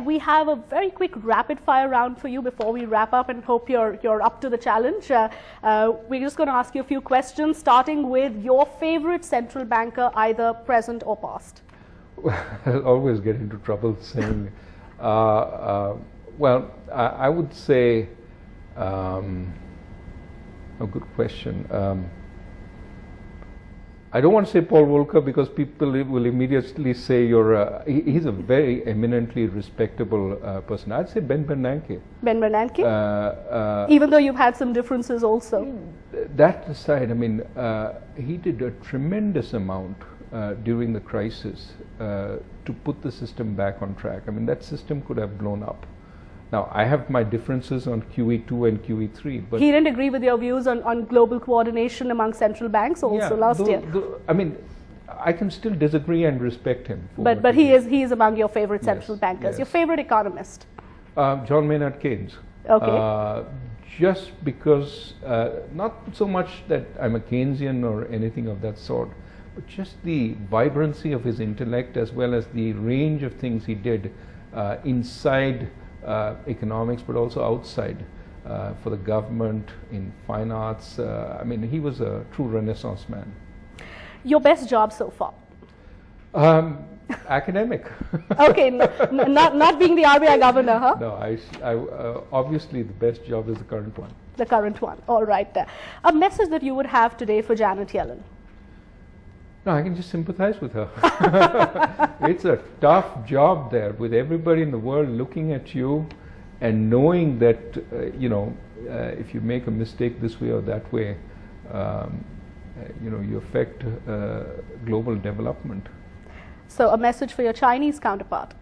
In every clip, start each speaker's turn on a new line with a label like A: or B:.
A: we have a very quick rapid fire round for you before we wrap up, and hope you're up to the challenge. We're just going to ask you a few questions, starting with your favorite central banker, either present or past.
B: I'll always get into trouble saying, well, I would say, a good question. I don't want to say Paul Volcker because people will immediately say he's a very eminently respectable person. I'd say Ben Bernanke.
A: Ben Bernanke? Even though you've had some differences also.
B: That aside, I mean, he did a tremendous amount during the crisis to put the system back on track. I mean, that system could have blown up. Now, I have my differences on QE2 and QE3, but... He
A: didn't agree with your views on global coordination among central banks also last year.
B: I mean, I can still disagree and respect him.
A: But he is among your favorite central bankers. Yes. Your favorite economist?
B: John Maynard Keynes.
A: Okay.
B: Just because, not so much that I'm a Keynesian or anything of that sort, but just the vibrancy of his intellect as well as the range of things he did inside economics, but also outside for the government, in fine arts. I mean, he was a true Renaissance man.
A: Your best job so far?
B: Academic.
A: Okay, not being the RBI governor, huh?
B: No, obviously the best job is the current one.
A: The current one, all right. A message that you would have today for Janet Yellen?
B: No, I can just sympathize with her. It's a tough job there, with everybody in the world looking at you and knowing that, if you make a mistake this way or that way, you affect global development.
A: So a message for your Chinese counterpart?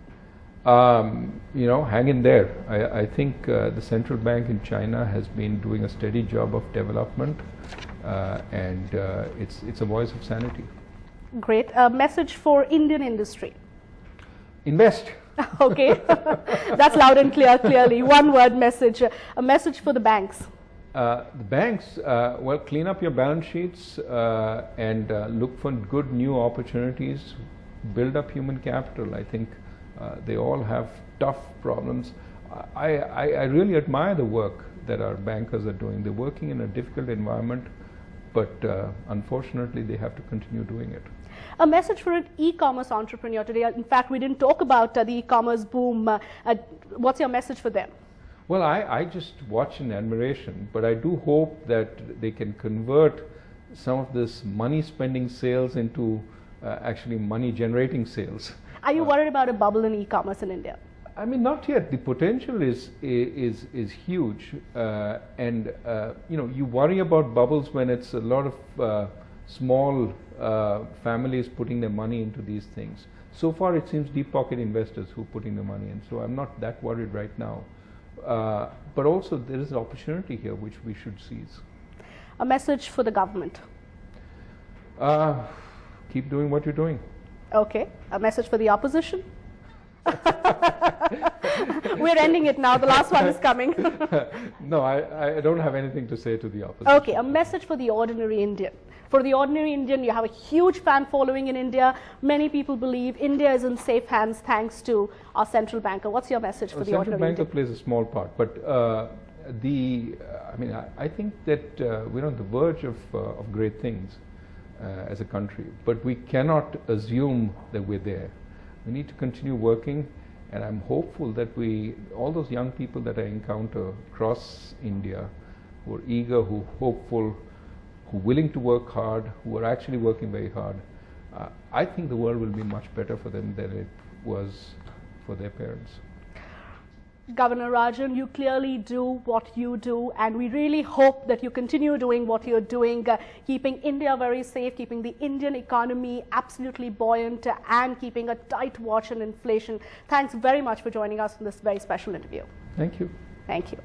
B: Hang in there. I think the central bank in China has been doing a steady job of development, and it's a voice of sanity.
A: Great. A message for Indian industry?
B: Invest.
A: Okay. That's loud and clear, clearly. One word message. A message for the banks?
B: The banks, well, clean up your balance sheets and look for good new opportunities. Build up human capital. I think they all have tough problems. I really admire the work that our bankers are doing. They're working in a difficult environment, but unfortunately they have to continue doing it.
A: A message for an e-commerce entrepreneur today. In fact, we didn't talk about the e-commerce boom. What's your message for them?
B: Well, I just watch in admiration, but I do hope that they can convert some of this money-spending sales into actually money-generating sales.
A: Are you worried about a bubble in e-commerce in India?
B: I mean, not yet. The potential is huge, and you worry about bubbles when it's a lot of small families putting their money into these things. So far, it seems deep pocket investors who are putting the money in. So I'm not that worried right now. But also, there is an opportunity here which we should seize.
A: A message for the government?
B: Keep doing what you're doing.
A: Okay. A message for the opposition? We're ending it now. The last one is coming.
B: No, I don't have anything to say to the opposition.
A: Okay, a message for the ordinary Indian. For the ordinary Indian, you have a huge fan following in India. Many people believe India is in safe hands thanks to our central banker. What's your message for the ordinary Indian?
B: Central banker plays a small part, but I think that we're on the verge of great things as a country, but we cannot assume that we're there. We need to continue working, and I'm hopeful that all those young people that I encounter across India, who are eager, who are hopeful, who are willing to work hard, who are actually working very hard, I think the world will be much better for them than it was for their parents.
A: Governor Rajan, you clearly do what you do, and we really hope that you continue doing what you're doing, keeping India very safe, keeping the Indian economy absolutely buoyant, and keeping a tight watch on inflation. Thanks very much for joining us in this very special interview.
B: Thank you.
A: Thank you.